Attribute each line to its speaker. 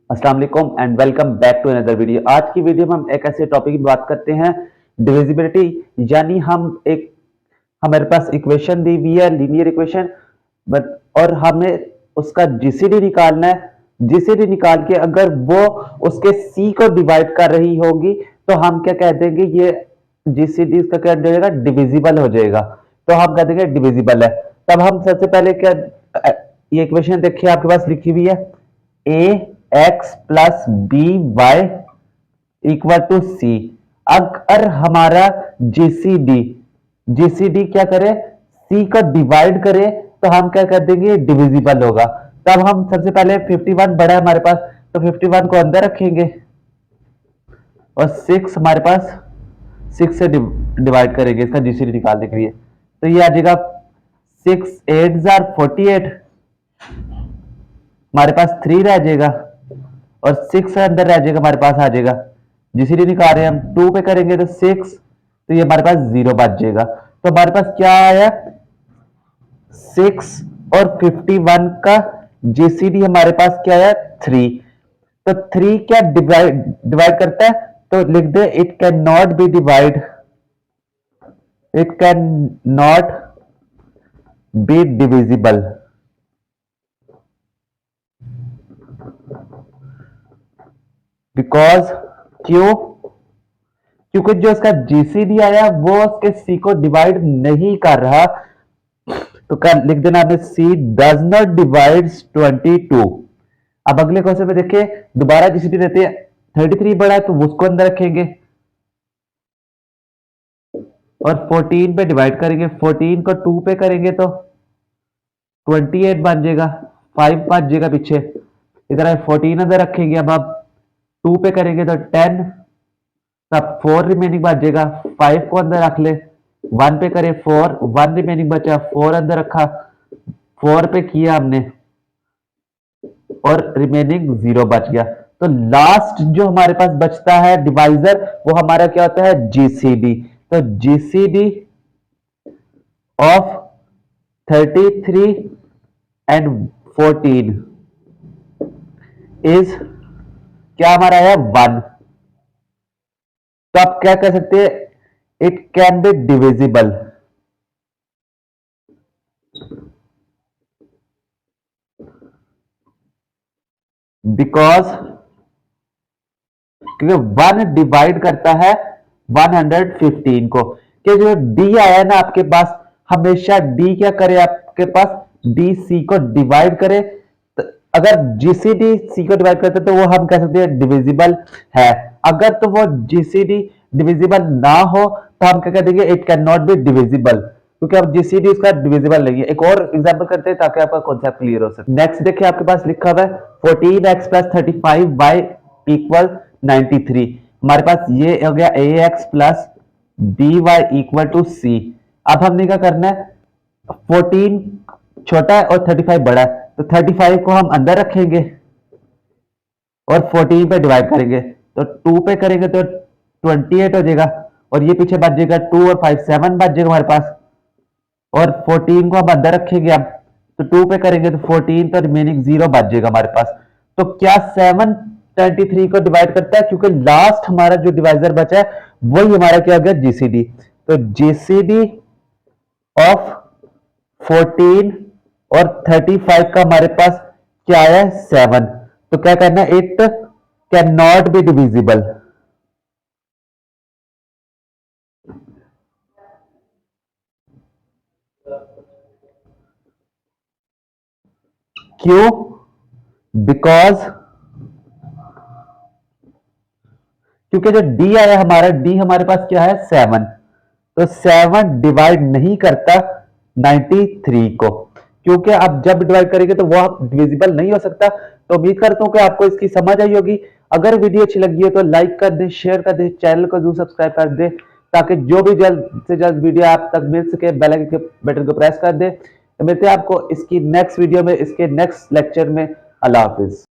Speaker 1: अस्सलाम वालेकुम and welcome back to another video. आज की वीडियो में हम एक ऐसे टॉपिक की बात करते हैं, डिविजिबिलिटी। यानी हमारे पास इक्वेशन दी हुई है, लीनियर इक्वेशन, बट और हमें उसका जीसीडी निकालना है। जीसीडी निकाल के अगर वो उसके सी को डिवाइड कर रही होगी तो हम क्या कह देंगे, ये जीसीडी इसका क्या हो जाएगा, डिविजिबल हो जाएगा। तो हम कह देंगे डिविजिबल है। तब हम सबसे पहले क्या, ये इक्वेशन देखिए आपके पास लिखी हुई है, A X plus B Y equal to C. अगर हमारा जीसीडी जीसीडी क्या करे, सी को डिवाइड करे, तो हम क्या कर देंगे, डिविजिबल होगा। तब हम सबसे पहले 51 बड़ा है हमारे पास, तो 51 को अंदर रखेंगे और 6 हमारे पास 6 से डिवाइड करेंगे इसका जीसीडी निकालने के लिए। तो ये आ जाएगा 6 8 जार 48, हमारे पास 3 रह जाएगा और 6 अंदर रह जाएगा, हमारे पास आ जाएगा। जीसीडी निकाल रहे हैं हम, 2 पे करेंगे तो 6, तो ये हमारे पास 0 बच जाएगा। तो हमारे पास क्या आया, 6 और 51 का जीसीडी हमारे पास क्या है, 3। तो 3 क्या डिवाइड करता है, तो लिख दे it can not be divide, it can not be divisible. Because क्यों, क्योंकि जो इसका जीसीडी आया वो उसके सी को डिवाइड नहीं कर रहा। तो कर लिख देना आपने, सी डज नॉट डिवाइड 22। अब अगले क्वेश्चन में देखिए, दोबारा जीसीडी रहते हैं, 33 बड़ा है तो उसको अंदर रखेंगे और 14 पे डिवाइड करेंगे। 14 को 2 पे करेंगे तो 28 बन जाएगा, 5 बच जाएगा पीछे। इधर 14 अंदर रखेंगे। अब आप 2 पे करेंगे तो 10, तब 4 रिमेनिंग बच जाएगा। 5 को अंदर रख ले, 1 पे करे 4, 1 रिमेनिंग बचा, 4 अंदर रखा, 4 पे किया हमने और रिमेनिंग 0 बच गया। तो लास्ट जो हमारे पास बचता है डिवाइजर, वो हमारा क्या होता है, जीसीडी। तो जीसीडी ऑफ 33 एंड 14 इज क्या हमारा है, 1। तो आप क्या कह सकते हैं, it can be divisible. Because क्योंकि 1 डिवाइड करता है 115 को। कि जो डी आया ना आपके पास, हमेशा डी क्या करे, आपके पास डी सी को डिवाइड करे। तो अगर जीसीडी सी को डिवाइड करते तो वो हम कह सकते हैं डिविजिबल है। अगर तो वो जीसीडी डिविजिबल ना हो तो हम क्या कह देंगे, it can not be divisible, क्योंकि अब जीसीडी उसका डिविजिबल नहीं है। एक और एग्जांपल करते हैं ताकि आपका कॉन्सेप्ट क्लियर हो सके। नेक्स्ट देखिए आपके पास लिखा हुआ है 14x प्लस 35y इक्वल 93। हमारे पास ये हो गया ax plus by equal to c। अब हमने क्या करना है, 14 छोटा है और 35 बड़ा है, तो 35 को हम अंदर रखेंगे और 14 पे डिवाइड करेंगे। तो 2 पे करेंगे तो 28 हो जाएगा और ये पीछे बच जाएगा 2 और 5 7 बच जाएगा हमारे पास। और 14 को हम अंदर रखेंगे अब, तो 2 पे करेंगे तो 14, तो रिमेनिंग 0 बच जाएगा हमारे पास। तो क्या 7 23 को डिवाइड करता है, क्योंकि लास्ट हमारा जो डिवाइजर बचा है वही हमारा क्या हो गया, जीसीडी। तो जीसीडी ऑफ 14 और 35 का हमारे पास क्या है, 7। तो क्या करना है, it can not be divisible. क्यों, बिकॉज क्योंकि जो डी आया हमारा, डी हमारे पास क्या है, 7। तो 7 डिवाइड नहीं करता 93 को, क्योंकि आप जब डिवाइड करेंगे तो वो डिविजिबल नहीं हो सकता। तो उम्मीद करता हूं कि आपको इसकी समझ आई होगी। अगर वीडियो अच्छी लगी हो तो लाइक कर दे, शेयर कर दे, चैनल को जरूर सब्सक्राइब कर दे, ताकि जो भी जल्द से जल्द वीडियो आप तक मिल सके। बेल आइकन के बटन को प्रेस कर दे। तो मिलते हैं आपको इसकी नेक्स्ट वीडियो में, इसके नेक्स्ट लेक्चर में। अल्लाह हाफिज।